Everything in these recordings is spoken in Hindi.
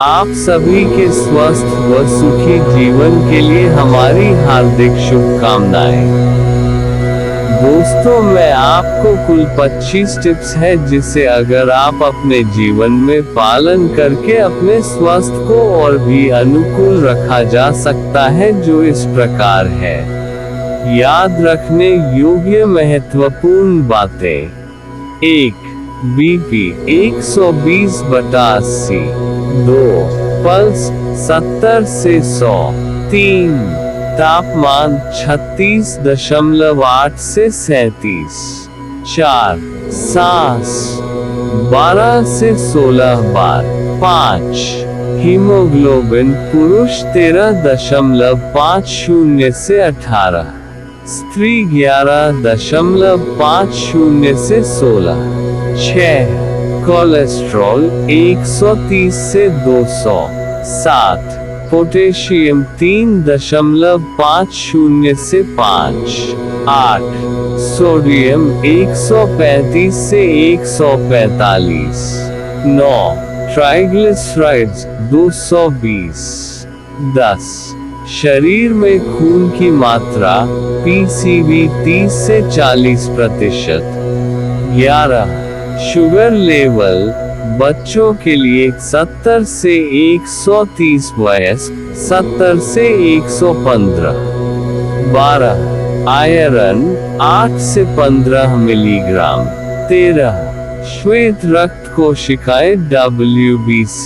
आप सभी के स्वस्थ व सुखी जीवन के लिए हमारी हार्दिक शुभकामनाएं। दोस्तों, मैं आपको कुल 25 टिप्स है जिसे अगर आप अपने जीवन में पालन करके अपने स्वास्थ्य को और भी अनुकूल रखा जा सकता है, जो इस प्रकार है। याद रखने योग्य महत्वपूर्ण बातें। 1. बीपी 120/80। 2. पल्स 70 से 100। 3. तापमान 36.8 से 37। 4. सांस 12 से 16 बार। 5. हीमोग्लोबिन पुरुष 13.50 से 18, स्त्री 11.50 से 16। 6. कोलेस्ट्रॉल 130 से 200। 7. पोटेशियम 3.50 से 5। 8. सोडियम 135 से 145। 9. ट्राइग्लिसराइड्स 220। 10. शरीर में खून की मात्रा पीसीबी 30 से 40%। 11. शुगर लेवल बच्चों के लिए 70 से 130, वयस्क 70 से 115। 12. आयरन 8 से 15 मिलीग्राम। 13. श्वेत रक्त कोशिकाएं WBC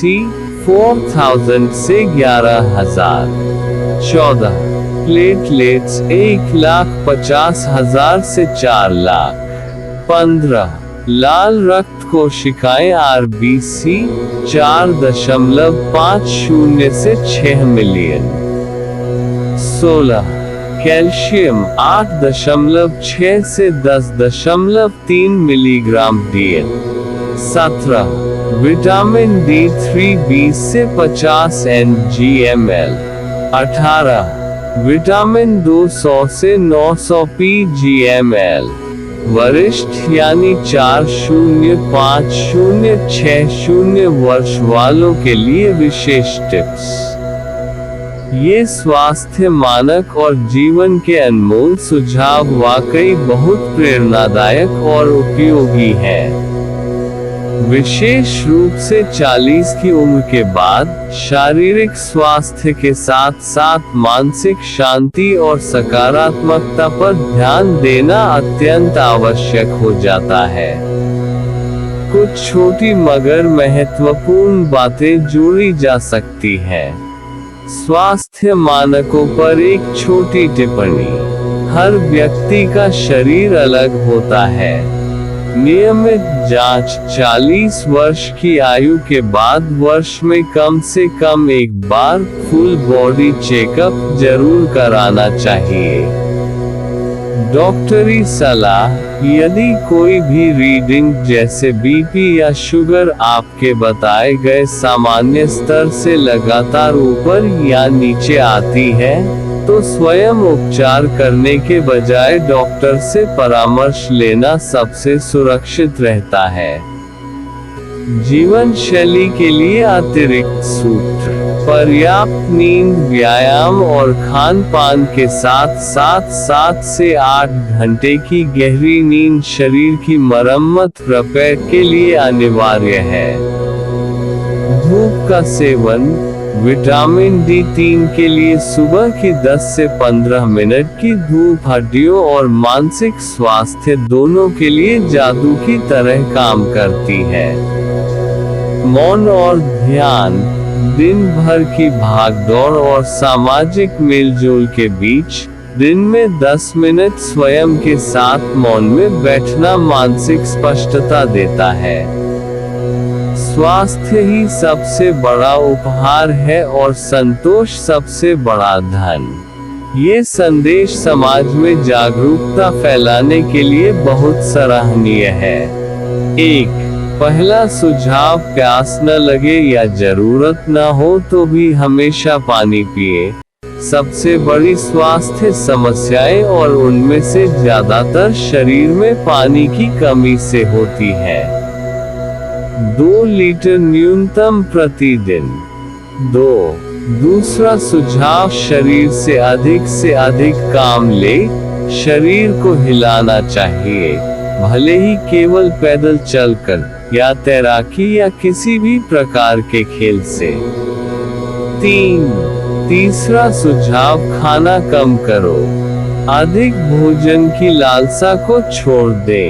4000 से 11000। 14. प्लेटलेट्स 1,50,000 से 4 लाख। 15. लाल रक्त कोशिकाएं RBC 4.50 से 6 मिलियन। 16. कैल्शियम 8.6 से 10.3 मिलीग्राम DN। 17. विटामिन D3 20 से 50 mg/ml। 18. विटामिन 200 से 900 pg/ml। वरिष्ठ यानी 40-50-60 वर्ष वालों के लिए विशेष टिप्स। ये स्वास्थ्य मानक और जीवन के अनमोल सुझाव वाकई बहुत प्रेरणादायक और उपयोगी हैं। विशेष रूप से 40 की उम्र के बाद शारीरिक स्वास्थ्य के साथ साथ मानसिक शांति और सकारात्मकता पर ध्यान देना अत्यंत आवश्यक हो जाता है। कुछ छोटी मगर महत्वपूर्ण बातें जोड़ी जा सकती हैं। स्वास्थ्य मानकों पर एक छोटी टिप्पणी। हर व्यक्ति का शरीर अलग होता है। नियमित जांच 40 वर्ष की आयु के बाद वर्ष में कम से कम एक बार फुल बॉडी चेकअप जरूर कराना चाहिए। डॉक्टरी सलाह। यदि कोई भी रीडिंग जैसे बीपी या शुगर आपके बताए गए सामान्य स्तर से लगातार ऊपर या नीचे आती है, तो स्वयं उपचार करने के बजाय डॉक्टर से परामर्श लेना सबसे सुरक्षित रहता है। जीवन शैली के लिए अतिरिक्त सूत्र। पर्याप्त नींद, व्यायाम और खान पान के साथ साथ 7 से 8 घंटे की गहरी नींद शरीर की मरम्मत रिपेयर के लिए अनिवार्य है। धूप का सेवन। विटामिन D3 के लिए सुबह की 10 से 15 मिनट की धूप हड्डियों और मानसिक स्वास्थ्य दोनों के लिए जादू की तरह काम करती है। मौन और ध्यान। दिन भर की भागदौड़ और सामाजिक मेलजोल के बीच दिन में 10 मिनट स्वयं के साथ मौन में बैठना मानसिक स्पष्टता देता है। स्वास्थ्य ही सबसे बड़ा उपहार है और संतोष सबसे बड़ा धन। ये संदेश समाज में जागरूकता फैलाने के लिए बहुत सराहनीय है। 1. पहला सुझाव, प्यास न लगे या जरूरत न हो तो भी हमेशा पानी पिए। सबसे बड़ी स्वास्थ्य समस्याएं और उनमें से ज्यादातर शरीर में पानी की कमी से होती है। 2 लीटर न्यूनतम प्रतिदिन। 2. दूसरा सुझाव, शरीर से अधिक काम ले। शरीर को हिलाना चाहिए, भले ही केवल पैदल चलकर, या तैराकी या किसी भी प्रकार के खेल से। 3. तीसरा सुझाव, खाना कम करो। अधिक भोजन की लालसा को छोड़ दे,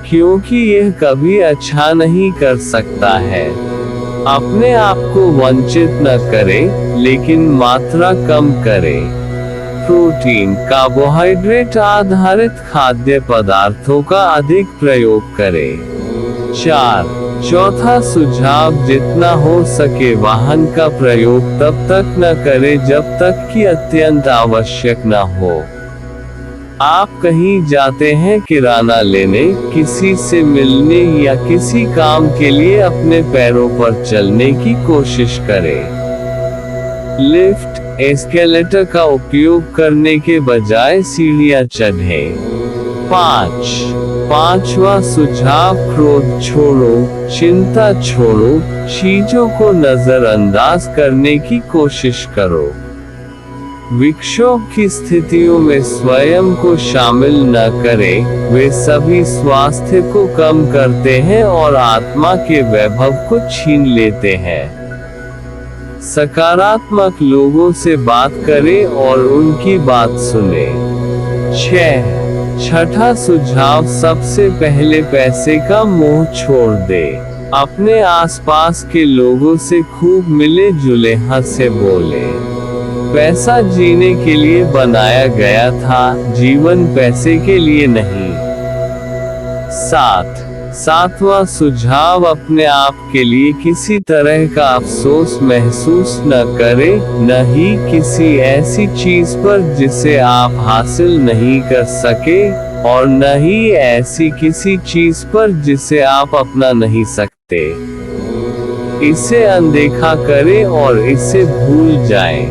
क्योंकि यह कभी अच्छा नहीं कर सकता है। अपने आप को वंचित न करे, लेकिन मात्रा कम करे। प्रोटीन, कार्बोहाइड्रेट आधारित खाद्य पदार्थों का अधिक प्रयोग करें। 4. चौथा सुझाव, जितना हो सके वाहन का प्रयोग तब तक न करें जब तक कि अत्यंत आवश्यक न हो। आप कहीं जाते हैं किराना लेने, किसी से मिलने या किसी काम के लिए अपने पैरों पर चलने की कोशिश करें। लिफ्ट, एस्केलेटर का उपयोग करने के बजाय सीढ़ियां चढ़ें। 5. पांचवा सुझाव, क्रोध छोड़ो, चिंता छोड़ो, चीजों को नजरअंदाज करने की कोशिश करो। विक्षोभ की स्थितियों में स्वयं को शामिल न करें, वे सभी स्वास्थ्य को कम करते हैं और आत्मा के वैभव को छीन लेते हैं। सकारात्मक लोगों से बात करें और उनकी बात सुने। 6. छठा सुझाव, सबसे पहले पैसे का मोह छोड़ दे। अपने आसपास के लोगों से खूब मिले जुले हंसे बोले। पैसा जीने के लिए बनाया गया था, जीवन पैसे के लिए नहीं। 7. सातवां सुझाव, अपने आप के लिए किसी तरह का अफसोस महसूस न करें, न ही किसी ऐसी चीज पर जिसे आप हासिल नहीं कर सके, और न ही ऐसी किसी चीज पर जिसे आप अपना नहीं सकते। इसे अनदेखा करें और इसे भूल जाएं।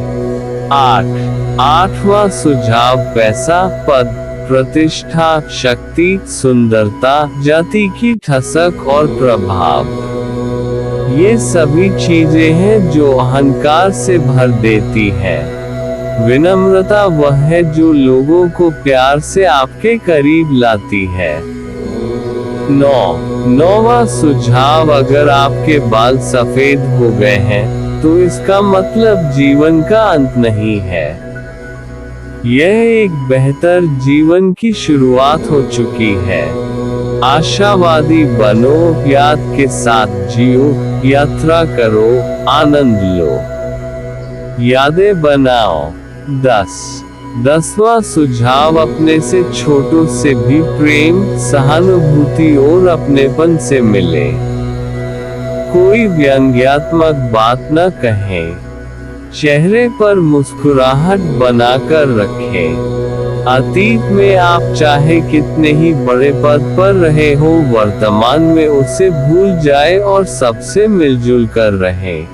8. आठवां सुझाव, पैसा, पद, प्रतिष्ठा, शक्ति, सुंदरता, जाति की ठसक और प्रभाव, ये सभी चीजें हैं जो अहंकार से भर देती हैं। विनम्रता वह है जो लोगों को प्यार से आपके करीब लाती है। 9वां सुझाव, अगर आपके बाल सफेद हो गए हैं तो इसका मतलब जीवन का अंत नहीं है। यह एक बेहतर जीवन की शुरुआत हो चुकी है। आशावादी बनो, याद के साथ जियो, यात्रा करो, आनंद लो, यादें बनाओ। 10वां सुझाव, अपने से छोटों से भी प्रेम, सहानुभूति और अपनेपन से मिले। कोई व्यंग्यात्मक बात न कहें, चेहरे पर मुस्कुराहट बनाकर रखें। अतीत में आप चाहे कितने ही बड़े पद पर रहे हो, वर्तमान में उसे भूल जाए और सबसे मिलजुल कर रहें।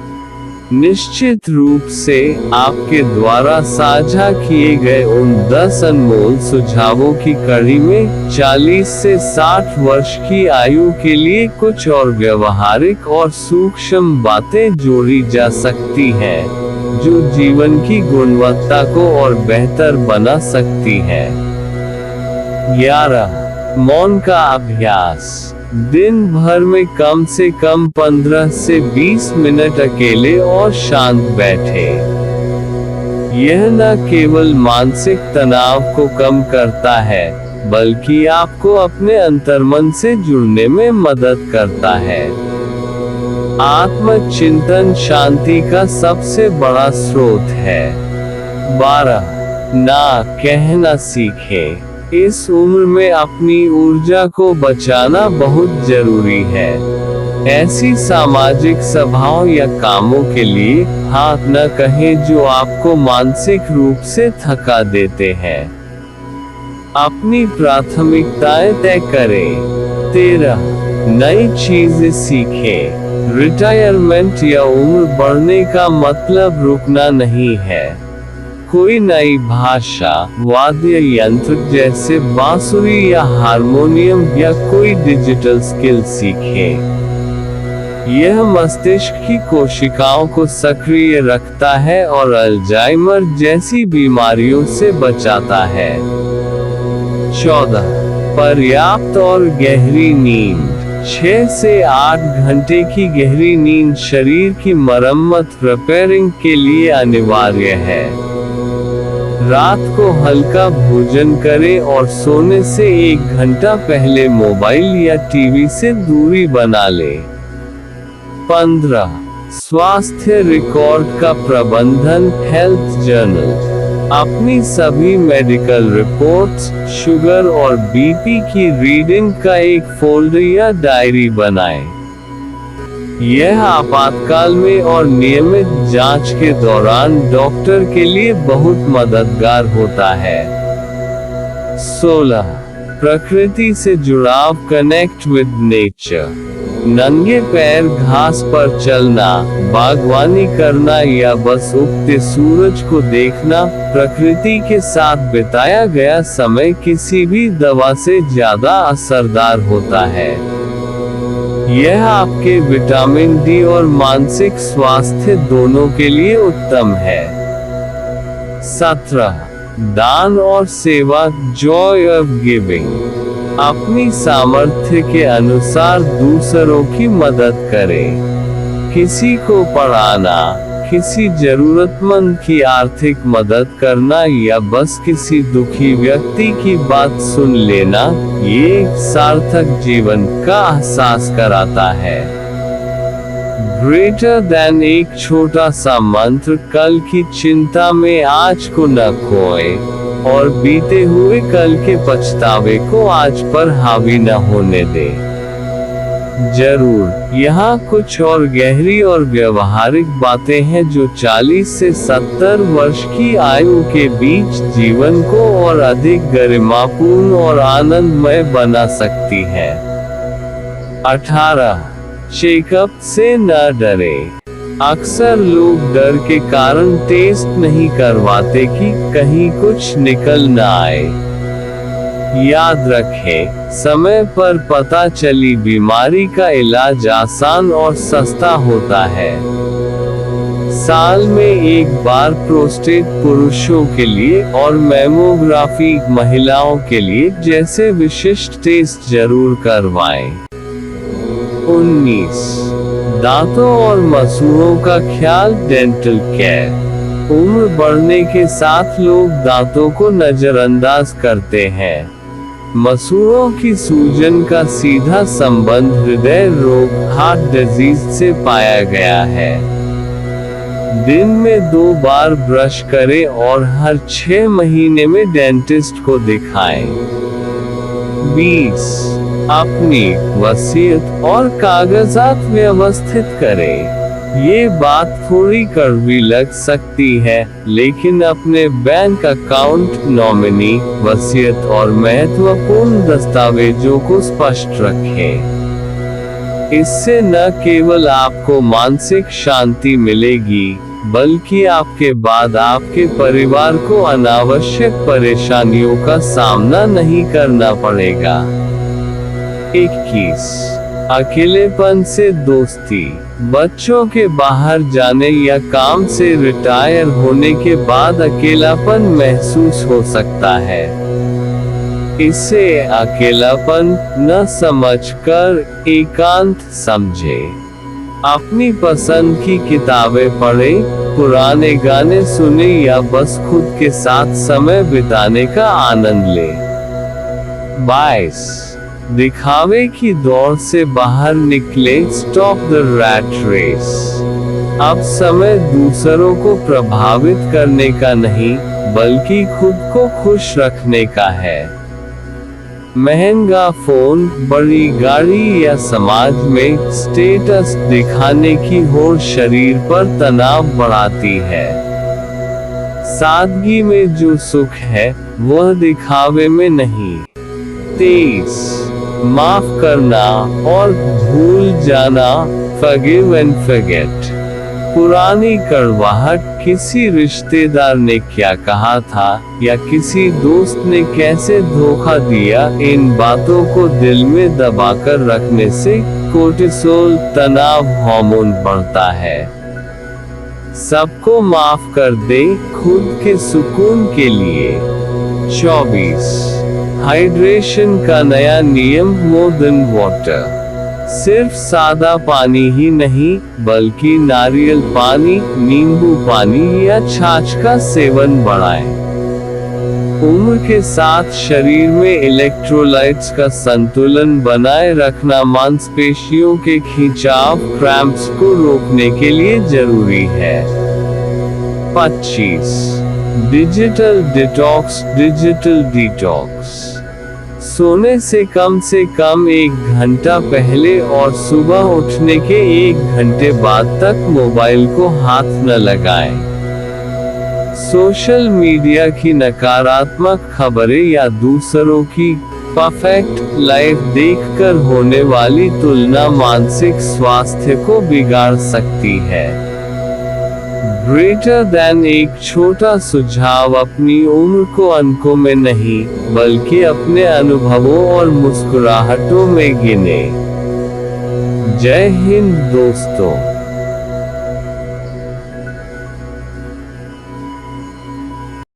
निश्चित रूप से आपके द्वारा साझा किए गए उन 10 अनमोल सुझावों की कड़ी में 40 से 60 वर्ष की आयु के लिए कुछ और व्यवहारिक और सूक्ष्म बातें जोड़ी जा सकती हैं, जो जीवन की गुणवत्ता को और बेहतर बना सकती है। 11. मौन का अभ्यास। दिन भर में कम से कम 15 से 20 मिनट अकेले और शांत बैठे। यह न केवल मानसिक तनाव को कम करता है, बल्कि आपको अपने अंतर्मन से जुड़ने में मदद करता है। आत्मचिंतन शांति का सबसे बड़ा स्रोत है। 12. ना कहना सीखें। इस उम्र में अपनी ऊर्जा को बचाना बहुत जरूरी है। ऐसी सामाजिक सभाओं या कामों के लिए हाँ न कहें जो आपको मानसिक रूप से थका देते हैं। अपनी प्राथमिकताएं तय करें। 13. नई चीजें सीखें। रिटायरमेंट या उम्र बढ़ने का मतलब रुकना नहीं है। कोई नई भाषा, वाद्य यंत्र जैसे बांसुरी या हारमोनियम या कोई डिजिटल स्किल सीखें। यह मस्तिष्क की कोशिकाओं को सक्रिय रखता है और अल्जाइमर जैसी बीमारियों से बचाता है। 14. पर्याप्त और गहरी नींद। 6 से 8 घंटे की गहरी नींद शरीर की मरम्मत रिपेयरिंग के लिए अनिवार्य है। रात को हल्का भोजन करें और सोने से 1 घंटा पहले मोबाइल या टीवी से दूरी बना लें। 15. स्वास्थ्य रिकॉर्ड का प्रबंधन। Health journal. अपनी सभी मेडिकल रिपोर्ट्स, शुगर और बीपी की रीडिंग का एक फोल्डर या डायरी बनाएं। यह आपातकाल में और नियमित जांच के दौरान डॉक्टर के लिए बहुत मददगार होता है। 16. प्रकृति से जुड़ाव। Connect with nature. नंगे पैर घास पर चलना, बागवानी करना या बस उगते सूरज को देखना, प्रकृति के साथ बिताया गया समय किसी भी दवा से ज्यादा असरदार होता है। यह आपके विटामिन डी और मानसिक स्वास्थ्य दोनों के लिए उत्तम है। 17. दान और सेवा। Joy of giving. अपनी सामर्थ्य के अनुसार दूसरों की मदद करें। किसी को पढ़ाना, किसी जरूरतमंद की आर्थिक मदद करना या बस किसी दुखी व्यक्ति की बात सुन लेना, ये सार्थक जीवन का एहसास कराता है। Greater than. एक छोटा सा मंत्र। कल की चिंता में आज को न खोए और बीते हुए कल के पछतावे को आज पर हावी न होने दे। जरूर, यहाँ कुछ और गहरी और व्यवहारिक बातें हैं जो 40 से 70 वर्ष की आयु के बीच जीवन को और अधिक गरिमापूर्ण और आनंदमय बना सकती हैं। 18. चेकअप से न डरे। अक्सर लोग डर के कारण टेस्ट नहीं करवाते कि कहीं कुछ निकल न आए। याद रखें, समय पर पता चली बीमारी का इलाज आसान और सस्ता होता है। साल में एक बार प्रोस्टेट पुरुषों के लिए और मैमोग्राफी महिलाओं के लिए जैसे विशिष्ट टेस्ट जरूर करवाएं। 19. दांतों और मसूड़ों का ख्याल। Dental care. उम्र बढ़ने के साथ लोग दांतों को नजरअंदाज करते हैं। मसूड़ों की सूजन का सीधा संबंध हृदय रोग हार्ट डिजीज से पाया गया है। दिन में 2 बार ब्रश करें और हर 6 महीने में डेंटिस्ट को दिखाएं। 20. अपनी वसीयत और कागजात व्यवस्थित करें। ये बात थोड़ी कड़वी लग सकती है, लेकिन अपने बैंक अकाउंट, नॉमिनी, वसीयत और महत्वपूर्ण दस्तावेजों को स्पष्ट रखें। इससे न केवल आपको मानसिक शांति मिलेगी, बल्कि आपके बाद आपके परिवार को अनावश्यक परेशानियों का सामना नहीं करना पड़ेगा। 21. अकेलेपन से दोस्ती। बच्चों के बाहर जाने या काम से रिटायर होने के बाद अकेलापन महसूस हो सकता है। इसे अकेलापन न समझकर एकांत समझें। अपनी पसंद की किताबें पढ़ें, पुराने गाने सुने या बस खुद के साथ समय बिताने का आनंद लें। 22. दिखावे की दौड़ से बाहर निकले। Stop the rat race. अब समय दूसरों को प्रभावित करने का नहीं, बल्कि खुद को खुश रखने का है। महंगा फोन, बड़ी गाड़ी या समाज में स्टेटस दिखाने की होड़ शरीर पर तनाव बढ़ाती है। सादगी में जो सुख है, वह दिखावे में नहीं। 23. माफ करना और भूल जाना। Forgive and forget। पुरानी कड़वाहट, किसी रिश्तेदार ने क्या कहा था या किसी दोस्त ने कैसे धोखा दिया, इन बातों को दिल में दबाकर रखने से कोर्टिसोल तनाव हार्मोन बढ़ता है। सबको माफ कर दे खुद के सुकून के लिए। 24 हाइड्रेशन का नया नियम मोर देन वाटर। सिर्फ सादा पानी ही नहीं बल्कि नारियल पानी, नींबू पानी या छाछ का सेवन बढ़ाएं। उम्र के साथ शरीर में इलेक्ट्रोलाइट्स का संतुलन बनाए रखना मांसपेशियों के खिंचाव क्रैम्प्स को रोकने के लिए जरूरी है। 25 डिजिटल डिटॉक्स। सोने से कम 1 घंटा पहले और सुबह उठने के 1 घंटे बाद तक मोबाइल को हाथ न लगाएं। सोशल मीडिया की नकारात्मक खबरें या दूसरों की परफेक्ट लाइफ देखकर होने वाली तुलना मानसिक स्वास्थ्य को बिगाड़ सकती है। ग्रेटर देन एक छोटा सुझाव अपनी उम्र को अंकों में नहीं बल्कि अपने अनुभवों और मुस्कुराहटों में गिने। जय हिंद दोस्तों।